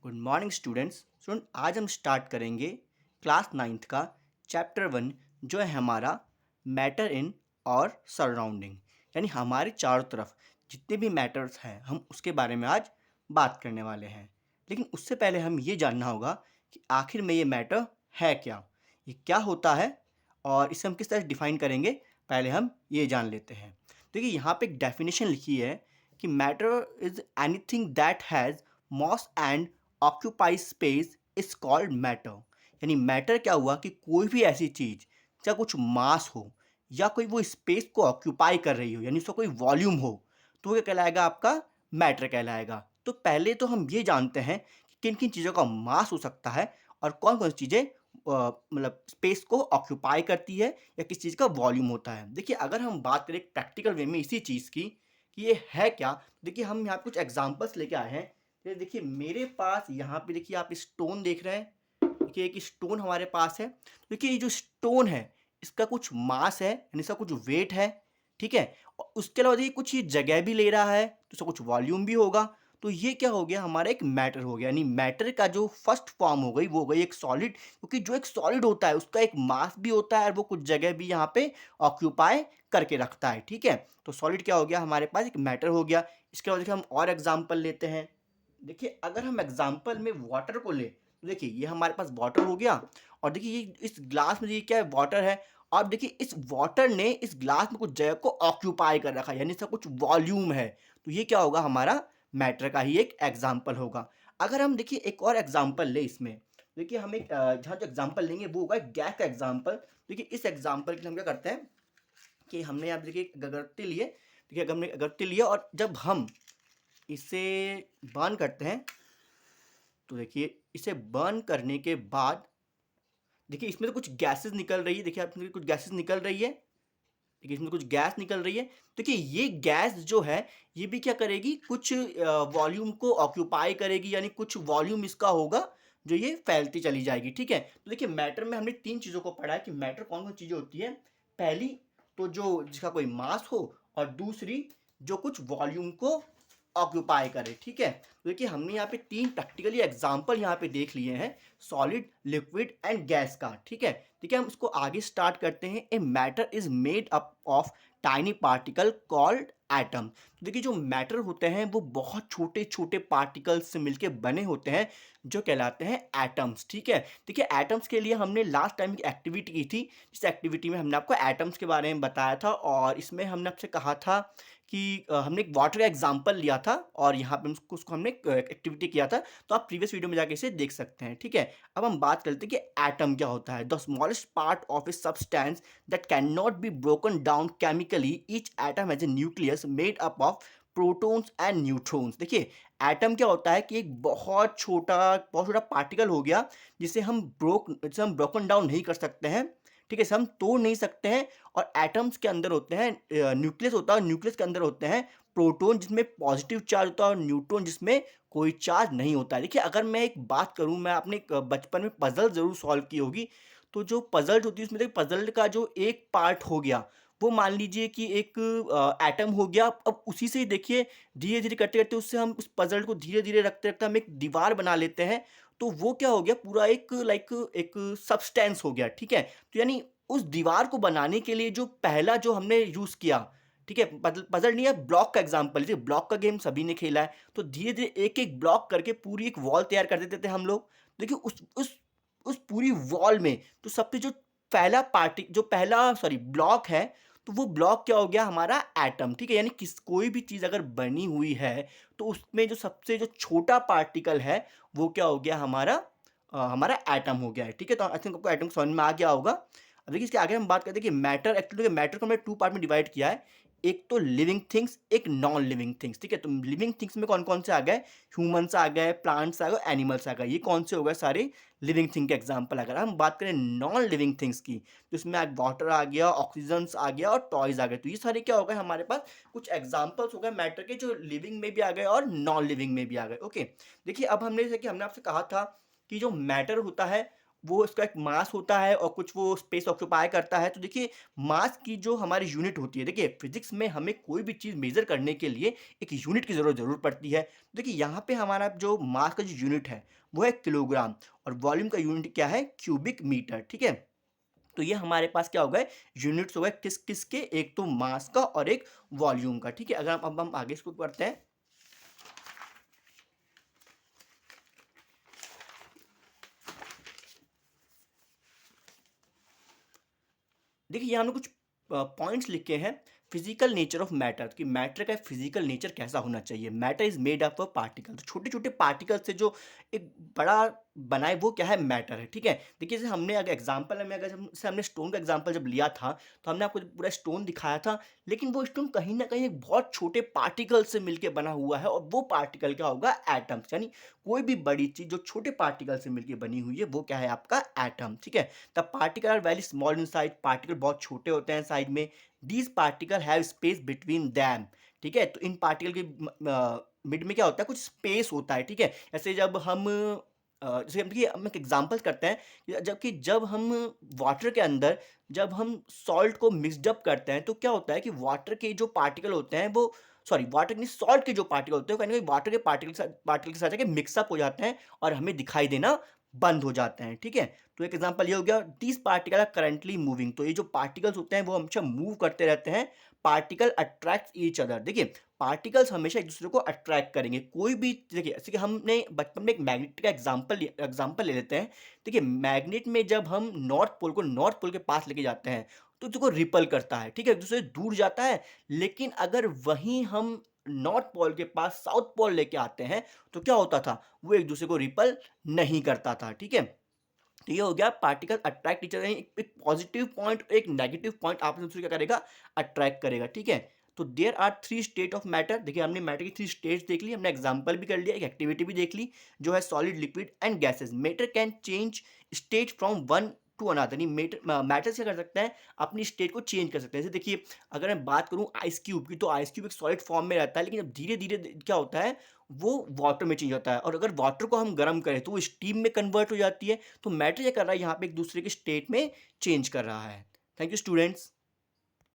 Good morning student आज हम start करेंगे क्लास नाइन्थ का चैप्टर 1 जो है हमारा मैटर इन और सराउंडिंग, यानी हमारे चारों तरफ जितने भी मैटर्स हैं हम उसके बारे में आज बात करने वाले हैं। लेकिन उससे पहले हम ये जानना होगा कि आखिर में ये मैटर है क्या, ये क्या होता है और इसे हम किस तरह डिफाइन करेंगे। पहले हम ये जान लेते हैं। देखिए यहाँ पे एक डेफिनेशन लिखी है कि matter is anything that has mass and occupy space is called matter. यानी मैटर क्या हुआ कि कोई भी ऐसी चीज या कुछ मास हो या कोई वो स्पेस को ऑक्यूपाई कर रही हो, यानी उसका कोई वॉल्यूम हो, तो वो क्या कहलाएगा, आपका मैटर कहलाएगा। तो पहले तो हम ये जानते हैं कि किन किन चीज़ों का मास हो सकता है और कौन कौन सी चीज़ें मतलब स्पेस को ऑक्यूपाई करती है या किस चीज़ का वॉल्यूम होता है। देखिए अगर हम बात करें प्रैक्टिकल वे में इसी चीज़ की कि ये है क्या, देखिए हम यहाँ कुछ एग्जांपल्स लेके आए हैं। ये देखिए मेरे पास यहाँ पे देखिए आप स्टोन देख रहे हैं। देखिए एक स्टोन हमारे पास है। देखिए ये जो स्टोन है इसका कुछ मास है, यानी इसका कुछ वेट है, ठीक है। और उसके अलावा देखिए कुछ ये जगह भी ले रहा है तो इसका कुछ वॉल्यूम भी होगा। तो ये क्या हो गया, हमारा एक मैटर हो गया। यानी मैटर का जो फर्स्ट फॉर्म हो गई वो हो गई एक सॉलिड, क्योंकि जो एक सॉलिड होता है उसका एक मास भी होता है और वो कुछ जगह भी यहाँ पे ऑक्यूपाई करके रखता है, ठीक है। तो सॉलिड क्या हो गया, हमारे पास एक मैटर हो गया। इसके बाद देखिए हम और एग्जाम्पल लेते हैं। देखिए अगर हम एग्जाम्पल में वाटर को ले तो देखिए ये हमारे पास वाटर हो गया और देखिए ये इस ग्लास में ये क्या है, वाटर है। अब देखिए इस वाटर ने इस ग्लास में कुछ जगह को ऑक्यूपाई कर रखा है, यानी इसका कुछ वॉल्यूम है। तो ये क्या होगा, हमारा मैटर का ही एक एग्जाम्पल होगा। अगर हम देखिए एक और एग्जाम्पल ले इसमें, देखिए हम एक जहाँ जो एग्जाम्पल लेंगे वो होगा गैस का एग्जाम्पल। देखिए इस एग्जाम्पल के लिए हम क्या करते हैं कि हमने यहाँ पे देखिए एक अगरबत्ती लिए। देखिए हमने अगरबत्ती लिया और जब हम इसे बर्न करते हैं तो देखिए इसे बर्न करने के बाद देखिए इसमें तो कुछ गैसेस निकल रही है। देखिए आप इसमें कुछ गैसेस निकल रही है। देखिए इसमें कुछ गैस निकल रही है। देखिए ये गैस जो है ये भी क्या करेगी, कुछ वॉल्यूम को ऑक्यूपाई करेगी, यानी कुछ वॉल्यूम इसका होगा जो ये फैलती चली जाएगी, ठीक है। तो देखिए मैटर में हमने तीन चीज़ों को पढ़ा है कि मैटर कौन कौन चीज़ें होती है। पहली तो जो जिसका कोई मास हो, और दूसरी जो कुछ वॉल्यूम को ऑक्यूपाई करे, ठीक है। तो देखिए हमने यहाँ पे तीन प्रैक्टिकली एग्जाम्पल यहाँ पे देख लिए हैं, सॉलिड, लिक्विड एंड गैस का, ठीक है। देखिए हम इसको आगे स्टार्ट करते हैं। A matter is made up of tiny particle called atom. तो देखिए जो मैटर होते हैं वो बहुत छोटे छोटे पार्टिकल्स से मिलके बने होते हैं जो कहलाते हैं एटम्स, ठीक है। देखिए एटम्स के लिए हमने लास्ट टाइम एक एक्टिविटी की थी, जिस एक्टिविटी में हमने आपको एटम्स के बारे में बताया था और इसमें हमने आपसे कहा था कि हमने एक वाटर का एग्जाम्पल लिया था और यहाँ पे उसको हमने एक्टिविटी किया था। तो आप प्रीवियस वीडियो में जाके इसे देख सकते हैं, ठीक है। अब हम बात करते हैं कि एटम क्या होता है। The smallest part of a substance that can not be broken down chemically, each atom has a nucleus made up of protons and neutrons. देखिए एटम क्या होता है कि एक बहुत छोटा पार्टिकल हो गया जिसे हम ब्रोकन डाउन नहीं कर सकते हैं, ठीक है, इसे हम तोड़ नहीं सकते हैं। और एटम्स के अंदर होते हैं न्यूक्लियस होता है, न्यूक्लियस के अंदर होते हैं प्रोटॉन जिसमें पॉजिटिव चार्ज होता है और न्यूट्रॉन जिसमें कोई चार्ज नहीं होता है। देखिए अगर मैं एक बात करूं, मैं अपने बचपन में पजल जरूर सॉल्व की होगी। तो जो पजल होती है उसमें देखिए पजल का जो एक पार्ट हो गया वो मान लीजिए कि एक एटम हो गया। अब उसी से ही देखिए धीरे धीरे करते करते उससे हम उस पजल को धीरे धीरे रखते रखते हम एक दीवार बना लेते हैं। तो वो क्या हो गया, पूरा एक एक सब्सटेंस हो गया, ठीक है। तो यानी उस दीवार को बनाने के लिए जो पहला जो हमने यूज़ किया, ठीक है, पजल पजल नहीं है, ब्लॉक का एग्जांपल लीजिए। ब्लॉक का गेम सभी ने खेला है। तो धीरे-धीरे एक-एक ब्लॉक करके पूरी एक वॉल तैयार कर देते थे हम लोग। देखिए उस पूरी वॉल में तो सबसे जो पहला सॉरी ब्लॉक है, तो वो ब्लॉक क्या हो गया, हमारा एटम, ठीक है। यानी कोई भी चीज़ अगर बनी हुई है तो उसमें जो सबसे जो छोटा पार्टिकल है वो क्या हो गया, हमारा एटम हो गया है, ठीक है। तो आई थिंक आपको एटम समझ में आ गया होगा। अब देखिए इसके आगे हम बात करते हैं कि मैटर, एक्चुअली मैटर को हमने टू पार्ट में डिवाइड किया है। एक तो लिविंग थिंग्स, एक नॉन लिविंग थिंग्स, ठीक है। तो लिविंग थिंग्स में कौन कौन से आ गए, ह्यूमंस आ गए, प्लांट्स आ गए, एनिमल्स आ गए। ये कौन से हो गए, सारे लिविंग थिंग के एग्जाम्पल। अगर हम बात करें नॉन लिविंग थिंग्स की तो इसमें वाटर आ गया, ऑक्सीजन आ गया और टॉयज आ गए। तो ये सारे क्या हो गए, हमारे पास कुछ एग्जाम्पल्स हो गए मैटर के, जो लिविंग में भी आ गए और नॉन लिविंग में भी आ गए। ओके, देखिए अब हमने जैसे कि हमने आपसे कहा था कि जो मैटर होता है वो उसका एक मास होता है और कुछ वो स्पेस ऑक्यूपाई करता है। तो देखिए मास की जो हमारी यूनिट होती है, देखिए फिजिक्स में हमें कोई भी चीज़ मेज़र करने के लिए एक यूनिट की ज़रूर पड़ती है। देखिए यहाँ पे हमारा जो मास का जो यूनिट है वो है किलोग्राम और वॉल्यूम का यूनिट क्या है, क्यूबिक मीटर, ठीक है। तो ये हमारे पास क्या हो गए, यूनिट्स हो गए किस किस के, एक तो मास का और एक वॉल्यूम का, ठीक है। अगर अब हम आगे इसको पढ़ते हैं, देखिए यहाँ हमने कुछ पॉइंट्स लिखे हैं। फिजिकल नेचर ऑफ मैटर, कि मैटर का फिजिकल नेचर कैसा होना चाहिए। Matter is made up of particle, तो छोटे छोटे पार्टिकल से जो एक बड़ा बनाए वो क्या है, मैटर है, ठीक है। देखिए जैसे हमने अगर एग्जांपल में, अगर जैसे हमने स्टोन का एग्जांपल जब लिया था तो हमने आपको पूरा स्टोन दिखाया था, लेकिन वो स्टोन कहीं ना कहीं एक बहुत छोटे पार्टिकल से मिलकर बना हुआ है, और वो पार्टिकल क्या होगा, एटम्स। यानी कोई भी बड़ी चीज जो छोटे पार्टिकल से मिलकर बनी हुई है वो क्या है, आपका एटम, ठीक है। The particle are very small in size, particle बहुत छोटे होते हैं साइज में। These particle have space between them, ठीक है। तो इन पार्टिकल के मिड में क्या होता है, कुछ स्पेस होता है, ठीक है। जैसे जब हम जैसे हम देखिए, हम एक एग्जांपल करते हैं जबकि जब हम वाटर के अंदर जब हम सॉल्ट को मिक्सड अप करते हैं तो क्या होता है कि वाटर के जो पार्टिकल होते हैं वो, सॉरी वाटर नहीं, सॉल्ट के जो पार्टिकल होते हैं वो कहीं ना कहीं वाटर के पार्टिकल के साथ जाके मिक्सअप हो जाते हैं और हमें दिखाई देना बंद हो जाते हैं, ठीक है। तो एक एग्जांपल ये हो गया, these particle are currently moving, तो ये जो पार्टिकल्स होते हैं वो हमेशा मूव करते रहते हैं। पार्टिकल अट्रैक्ट ईच अदर, देखिए पार्टिकल्स हमेशा एक दूसरे को अट्रैक्ट करेंगे। कोई भी देखिए, जैसे कि हमने बचपन में एक मैग्नेट का एग्जांपल ले लेते हैं। देखिए मैग्नेट में जब हम नॉर्थ पोल को नॉर्थ पोल के पास लेके जाते हैं तो देखो रिपल करता है, ठीक है, एक दूसरे से दूर जाता है। लेकिन अगर वहीं हम नॉर्थ पोल के पास साउथ पोल लेके आते हैं तो क्या होता था, वो एक दूसरे को रिपल नहीं करता था, ठीक है। तो ये हो गया पार्टिकल अट्रैक्ट टीचर, एक पॉजिटिव पॉइंट एक नेगेटिव पॉइंट आपस में दूसरे क्या करेगा, अट्रैक्ट करेगा, ठीक है। तो there are three state of matter, देखिए हमने मैटर की थ्री स्टेट्स देख ली, हमने एग्जांपल भी कर लिया, एक एक्टिविटी भी देख ली जो है solid, liquid and gases. Matter can change state from one two another, यानी मैटर क्या कर सकते हैं, अपनी स्टेट को चेंज कर सकते हैं। जैसे देखिए अगर मैं बात करूं आइस क्यूब की, तो आइस क्यूब एक सॉलिड फॉर्म में रहता है, लेकिन जब धीरे धीरे क्या होता है वो वाटर में चेंज होता है, और अगर वाटर को हम गर्म करें तो वो स्टीम में कन्वर्ट हो जाती है। तो मैटर क्या कर रहा है यहाँ पे, एक दूसरे के स्टेट में चेंज कर रहा है। Thank you students.